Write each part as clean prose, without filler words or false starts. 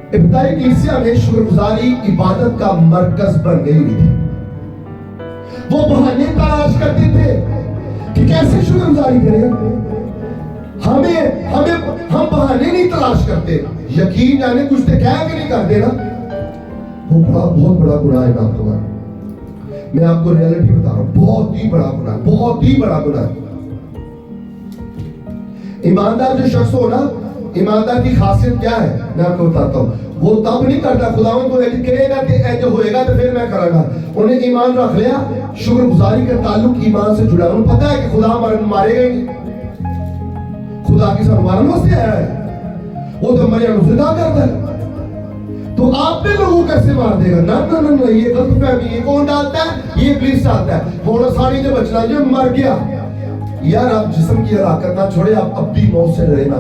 इब्तिदाई कलीसिया में शुक्रगुजारी इबादत का मरकज बन गई हुई थी। वो बहाने तलाश करते थे कि कैसे शुक्रगुजारी करें। हम बहाने नहीं तलाश करते। यकीन जाने कुछ तो कह के नहीं करते ना, वो बहुत बड़ा गुनाह है। मैं आपको रियलिटी बता रहा हूं, बहुत ही बड़ा गुनाह, बहुत ही बड़ा गुनाह। ईमानदार जो शख्स हो ना, ईमानदार की खासियत क्या है मैं आपको बताता हूँ। वो तब नहीं करता खुदावन को कहेगा कि ऐसे होएगा तो फिर मैं करूंगा। उन्हें ईमान रख लिया, शुक्रगुजारी का ताल्लुक ईमान से जुड़ा। उन्हें पता है कि खुदा मारेगा ही नहीं, खुदा की मारने से आया है, वो तो मरियम जिंदा करता है। तो आपने लोगों कैसे मार देगा? ना ना ना ना, ये गलत फहमी। ये कौन डालता है? ये इब्लीस डालता है। होना सारी जो बचना जो मर गया। यार आप जिस्म की हरकत ना छोड़े, आप अब भी मौत से डरे ना।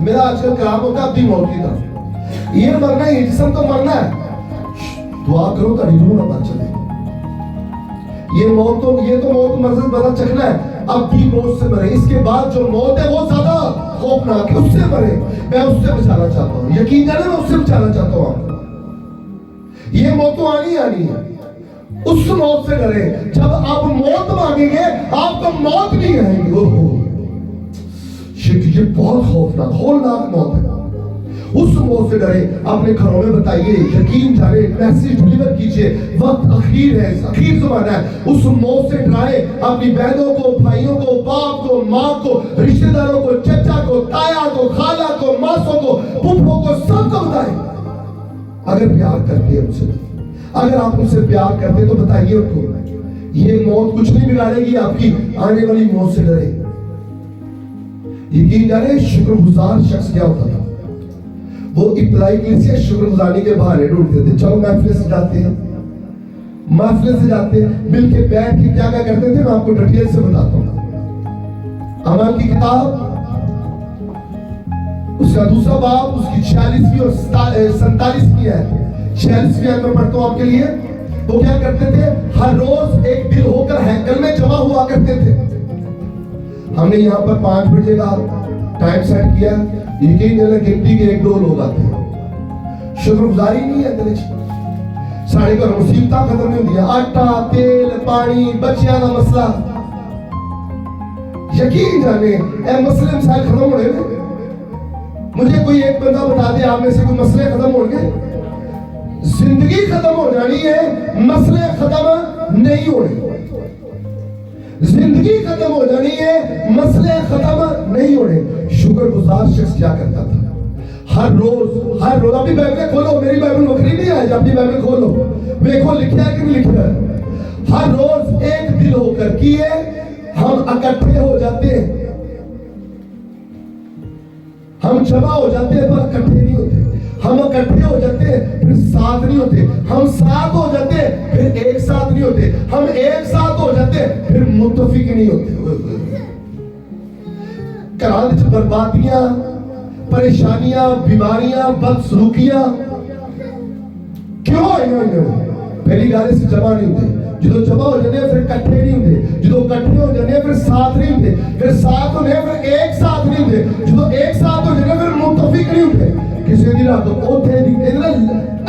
मेरा आजकल काम होता है अब भी मौत की तरफ। ये मरना है, जिस्म तो मरना है। दुआ करो तारी रूह ना मर चले। ये तो मौत मरज़त बना चखना है, अब भी मौत से मरे। इसके बाद जो मौत है वो ज्यादा खौफनाक है, उससे मरे। मैं उससे बचाना चाहता हूँ, यकीन जाने मैं उससे बचाना चाहता हूँ आपको। ये मौत तो आनी है, उस मौत से डरे। जब आप मौत मांगेंगे आपको मौत नहीं आएगी। ओहो ये बहुत खौफनाक होलनाक मौत है। उस मौत से डरे। अपने घरों में बताइए, यकीन जाने मैसेज डिलीवर कीजिए, वक्त आखिर है, आखिर ज़माना है। उस मौत से डराए अपनी बहनों को, भाइयों को, बाप को, माँ को, रिश्तेदारों को, चचा को, ताया को, खाला को, मासों को, फूफों को, सबको बताए। अगर प्यार करते हैं उनसे, अगर आप उनसे प्यार करते तो बताइए उनको, ये मौत कुछ नहीं बिगाड़ेगी आपकी। आने वाली मौत से डरे। यकीन जाने शुक्रगुजार शख्स क्या होता था? वो इब्तिदाई कलीसिया शुक्रगुजारी के बहाने ढूंढते थे। चलो महफिल से जाते हैं, मिलके बैठ के क्या करते थे मैं आपको डिटेल से बताता हूँ। अमल की किताब उसका दूसरा बाब, उसकी 46वीं और 47वीं है। 46वीं आयत में पढ़ता हूँ आपके लिए। वो क्या करते थे? हर रोज एक दिल होकर हैकल में जमा हुआ करते थे। हमने यहाँ पर 5 बजे का टाइम सेट किया। यकीन जाने गिनती के 1-2 लोग आते हैं। शुक्रगुजारी नहीं है दिल च। साढ़े घर मुसीबत खत्म नहीं होंगी। आटा, तेल, पानी, बच्चियां का मसला, यकीन जाने ए मसले मसाइल खत्म होने। मुझे कोई एक बंदा बता दे आप में से कोई मसले खत्म होंगे? जिंदगी खत्म हो जानी है, मसले खत्म नहीं होने। जिंदगी खत्म हो जानी है, मसले खत्म नहीं होने। शुक्रगुजार शख्स क्या करता था? हर रोज अपनी बाइबल खोलो, मेरी बाइबल बकरी नहीं है, अपनी बाइबल खोलो, देखो लिखा है कि नहीं लिखा है। हर रोज एक दिल होकर किए हम इकट्ठे हो जाते हैं, हम जमा हो जाते हैं पर इकट्ठे नहीं होते। हम इकट्ठे हो जाते हैं फिर साथ नहीं होते। हम साथ हो जाते हैं फिर एक साथ नहीं होते। हम एक साथ हो जाते हैं फिर मुत्तफिक नहीं होते। घरां विच बर्बादियां, परेशानियां, बीमारियां, बदसलूकियां क्यों आई हुई? पहली गल से जमा नहीं होते। जो जमा हो जाते फिर इकट्ठे नहीं होते। जो इकट्ठे हो जाते फिर साथ नहीं होते। फिर साथ होने फिर एक साथ नहीं होते। जो एक साथ हो जाते फिर मुत्तफिक नहीं होते। किसी दी रग ओथे दी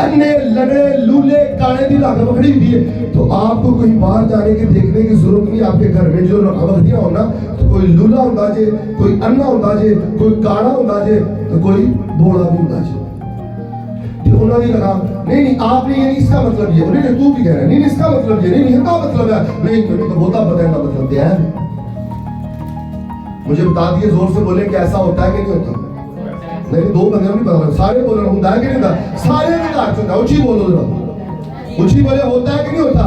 अन्ने लड़े लूले काले दी रग पकड़ी हुई है। तो आपको कोई बाहर जाने के देखने की जरूरत नहीं। आपके घर में जो रखदियां होना तो कोई लूला होता जे, कोई अन्ना होता जे, कोई काला होता जे, तो कोई बोला भी होता जे। उन्होंने लगा नहीं आपने ये नहीं, इसका मतलब ये नहीं, तू भी कह रहा है नहीं, इसका मतलब ये नहीं, इसका मतलब है नहीं, तो बोता बताएगा मतलब दिया है। मुझे बता दिए जोर से बोले कि ऐसा होता है कि नहीं होता। नहीं 2 बंदे नहीं पता, सारे बोल रहे होता है कि नहीं होता? सारे के घर चुका उची बोलो जरा, उची बोले होता है कि नहीं होता?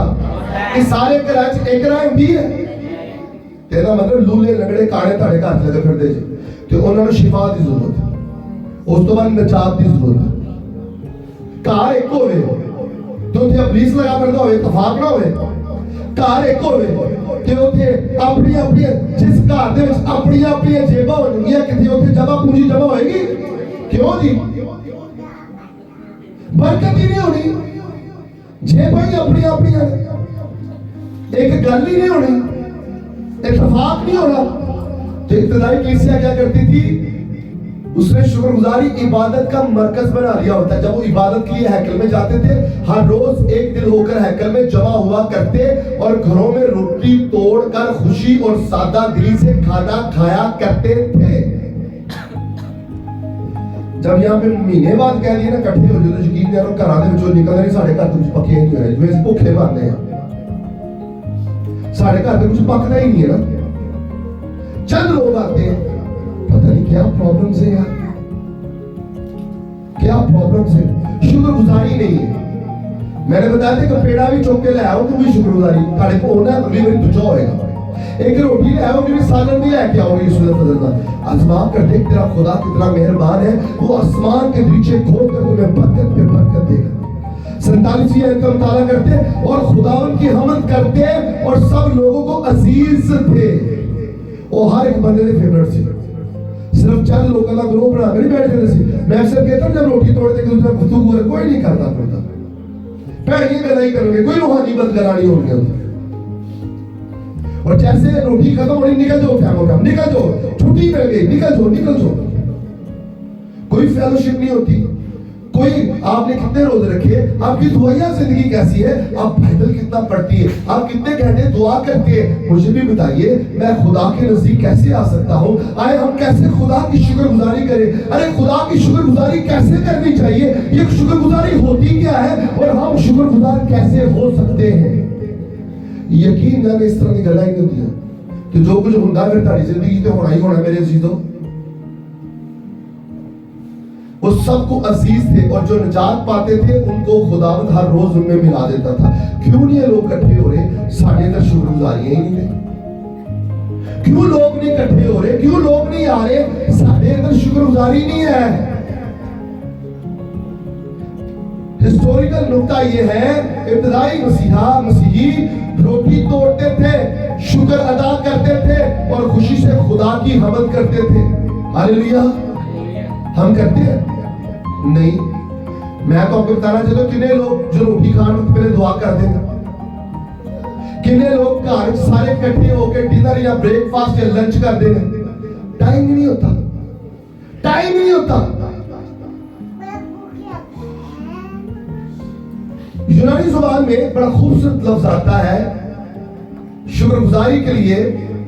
कि सारे के राज एक राय होती है। तेरा मतलब लूले लगड़े काले ताड़े का हाथ लगे फिरते जी तो उन्होंने शिफा की जरूरत है। उस तो बाद निजात की जरूरत है। कार एक होवे तो उथे पुलिस लगा करदा होवे, इत्तेफाक ना होवे। कार एक होवे कि उथे अपनी अपनी जिस घर दे विच अपनी अपनी जेबां होणगीਆਂ किथे उथे जमा पूंजी जमा होएगी? क्यों जी? बरकत ही नहीं होनी। जेबां ही अपनी अपनी एक गल ही नहीं होनी, इत्तेफाक नहीं होना। तो इब्तिदाई कलीसिया क्या करती थी? उसने शुक्रगुजारी इबादत का मरकज बना लिया होता है। जब वो इबादत के लिए हैकल में जाते थे, हर रोज एक दिल होकर हैकल में जमा हुआ करते और घरों में रोटी तोड़कर खुशी और सादा दिली से खाना खाया करते थे। जब यहाँ पे महीने बाद कह दिए ना इकट्ठे हो जाओ, तो यकीन करो घर आने जो निकल रही साढ़े घर कुछ पके नहीं हो रहे, जो भूखे मारने हैं, साढ़े घर पे कुछ पकना ही नहीं है ना। चंद लोग आते हैं, पता नहीं क्या प्रॉब्लम्स है यार, क्या प्रॉब्लम्स है, शुक्रगुजारी नहीं है। मैंने बताया था कि पेड़ा भी चौक के ले आओ तो भी शुक्रगुजारी ताड़े को होना अगली बार दूजा होएगा। एक रोटी ले आओ भी सालन भी लेके आओगे यीशु फजल का। आजमा कर देख तेरा खुदा कितना मेहरबान है, वो आसमान के नीचे खोल कर तुम्हें बरकत पे बरकत देगा। 47वीं आयत का मुताला करते और खुदावन की हमद करते और सब लोगों को अजीज थे। वो हर एक बंदे के फेवरेट से, सिर्फ चंद लोगों का ग्रुप बना नहीं बैठे थे। मैं अक्सर कहता हूं जब रोटी तोड़ते कि दूसरा गुफ्तगू कोई नहीं करता पड़ता, पहले ये नहीं करोगे, कोई रूहानी बदगरानी हो गया। और जैसे रोटी खत्म होनी निकल जाओ, क्या निकल जाओ, छुट्टी मिल गई, निकल जाओ निकल जाओ। कोई फेलोशिप नहीं होती, कोई आपने कितने रोज रखे, आपकी दुआया जिंदगी कैसी है, आप बाइबल कितना पढ़ती है, आप कितने घंटे दुआ करते हैं, मुझे भी बताइए। मैं खुदा के नजदीक कैसे आ सकता हूँ? आए हम कैसे खुदा की शुक्रगुजारी करें? अरे खुदा की शुक्रगुजारी कैसे करनी चाहिए, ये शुक्रगुजारी होती क्या है और हम शुक्रगुजार कैसे हो सकते हैं? यकीन ना इस तरह की गल्ला ही नहीं होती कि जो कुछ होता फिर तारी जिंदगी तो होना ही होना। मेरे अजीजों, वो सबको अजीज थे और जो निजात पाते थे उनको खुदावंद हर रोज उनमें मिला देता था। क्यों नहीं ये लोग इकट्ठे हो रहे? साढ़े अंदर शुक्रगुजारियां ही नहीं है। क्यों लोग नहीं इकट्ठे हो रहे? क्यों लोग नहीं आ रहे? साढ़े अंदर शुक्रगुजारी नहीं है। हिस्टोरिकल नुक्ता ये है, इब्तदाई मसीही रोटी तोड़ते थे, शुक्र अदा करते थे और खुशी से खुदा की हमद करते थे। हालेलुया। हम करते हैं नहीं। मैं तो आपको बताना चाहता हूं कितने लोग जो रोटी खाने से पहले दुआ करते हैं, कितने लोग घर सारे इकट्ठे होकर डिनर या ब्रेकफास्ट या लंच करते हैं। टाइम नहीं होता, टाइम नहीं होता। यूनानी जुबान में बड़ा खूबसूरत लफ्ज आता है शुक्रगुजारी के लिए,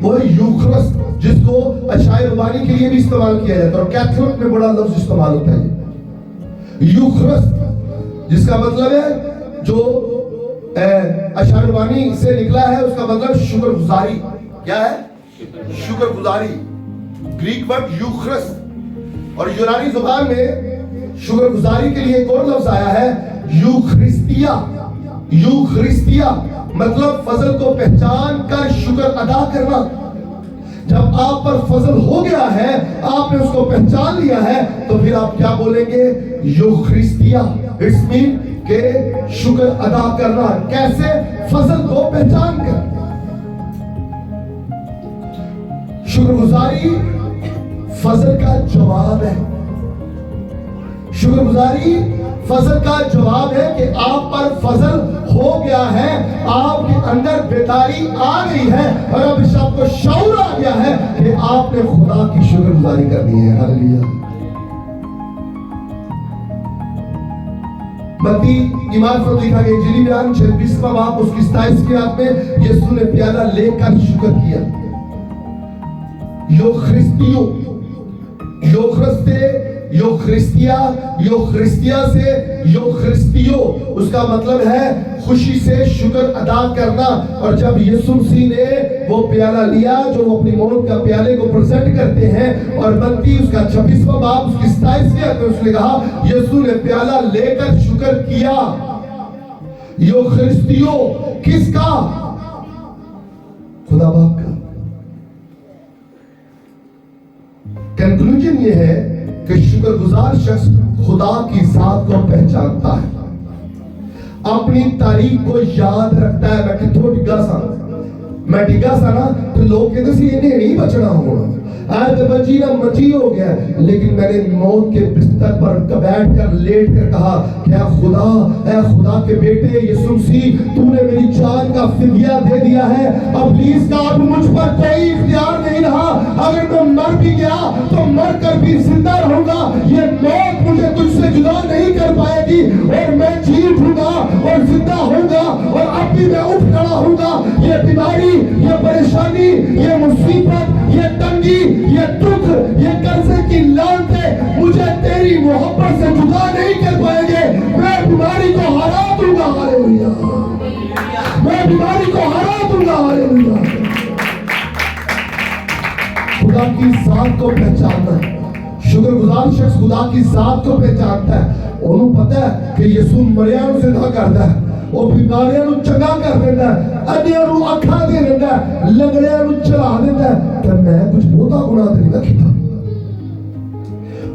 वो है यूखरिस्त, जिसको अशाए रुबानी के लिए भी इस्तेमाल किया जाता है और कैथोलिक में बड़ा लफ्ज इस्तेमाल होता है यूखरिस्त, जिसका मतलब है जो अशाए रुबानी से निकला है उसका मतलब शुक्रगुजारी। क्या है? शुक्रगुजारी, ग्रीक वर्ड यूखरिस्त। और यूनानी जुबान में शुक्रगुजारी के लिए एक और लफ्ज आया है यूखरिस्तिया। यूखरिस्तिया मतलब फजल को पहचान कर शुक्र अदा करना। जब आप पर फजल हो गया है, आपने उसको पहचान लिया है, तो फिर आप क्या बोलेंगे? यूखरिस्तिया। इट्स मीन के शुक्र अदा करना। कैसे? फजल को पहचान कर। शुक्रगुजारी फजल का जवाब है। शुक्रगुजारी फजल का जवाब है कि आप पर फजल हो गया है, आपके अंदर बेदारी आ गई है और अब इस आपको शऊर आ गया है कि आपने खुदा की शुक्रगुजारी करनी है। हालेलुया। मत्ती ईमान पर लिखा गया इंजीली बयान 26वां बाब उसकी 27वीं आयत में यीशु ने प्याला लेकर शुक्र किया। यूखरिस्तियो, यूखरिस्ते, यूखरिस्तिया, यूखरिस्तिया से यूखरिस्तियो, उसका मतलब है खुशी से शुक्र अदा करना। और जब यीशु मसीह ने वो प्याला लिया जो वो अपनी मौत का प्याले को प्रेजेंट करते हैं, और मत्ती उसका 26वां बाब उसकी 27वीं आयत में उसने कहा यीशु ने प्याला लेकर शुक्र किया। यूखरिस्तियो किसका? खुदा बाप का। कंक्लूजन ये है कि शुक्रगुजार शख्स खुदा की जात को पहचानता है, अपनी तारीख को याद रखता है। मैं कितों डिगा सा, मैं डिगा सा ना तो लोग कहते सी इन्हें नहीं बचना होना। आज बची ना मची हो गया, लेकिन मैंने मौत के बिस्तर पर बैठ कर लेट कर कहा, क्या खुदा, ऐ खुदा के बेटे यीशु मसीह, तूने मेरी जान का फिदिया दे दिया है। अब प्लीज का अब मुझ पर कोई इख्तियार नहीं रहा। अगर मैं मर भी गया तो मर कर भी जिंदा रहूंगा। ये मौत मुझे तुझसे जुदा नहीं कर पाएगी, और मैं जी उठूंगा और जिंदा होऊंगा, और अब भी मैं उठ खड़ा होऊंगा। ये बीमारी, ये परेशानी, ये मुसीबत, ये तंगी, ये दुख, ये कर्जे की लानतें मुझे तेरी मोहब्बत से जुदा नहीं कर पाएंगे। मैं बीमारी को हरा दूंगा, हालेलुया। मैं बीमारी को हरा दूंगा, हालेलुया। खुदा की जात को पहचानना, शुक्रगुजार शख्स खुदा की जात को पहचानता है। ਉਹਨੂੰ पता है कि यीशु मरिया ਨੂੰ जिंदा करता है, वो बीमारियां ਨੂੰ चंगा कर देता है, अंधियां ਨੂੰ ਅੱਖਾਂ ਦੇ ਦਿੰਦਾ है, लंगड़ियां ਨੂੰ चला देता है। कि मैं कुछ बहुता गुनाह तो नहीं किया।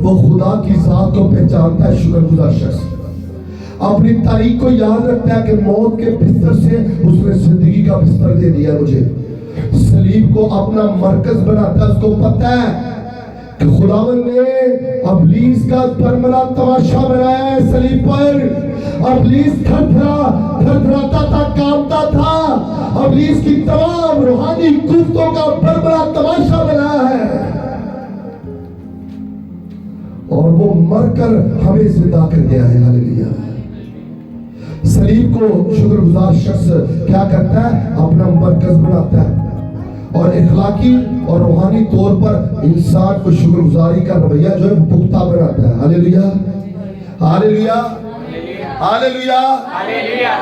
वो खुदा की जात को पहचानता है। शुक्रगुजार शख्स अपनी तारीख को याद रखता है कि मौत के बिस्तर से उसने जिंदगी का बिस्तर दे दिया मुझे। सलीब को अपना मरकज बनाता है। उसको पता है कि खुदावन ने अबलीस का परमला तमाशा बनाया है सलीब पर। अबलीस थरथराता था, कांपता था। अबलीस की तमाम रूहानी कुफ्तों का परमला तमाशा बनाया है, और वो मरकर हमें जिंदा कर दिया है, हालेलुया। सलीब को शुक्रगुजार शख्स क्या करता है? अपना मरकज बनाता है, और इखलाकी और रूहानी तौर पर इंसान को शुक्रगुजारी का रवैया जो है पुख्ता बनाता है। Hallelujah, hallelujah, hallelujah, hallelujah.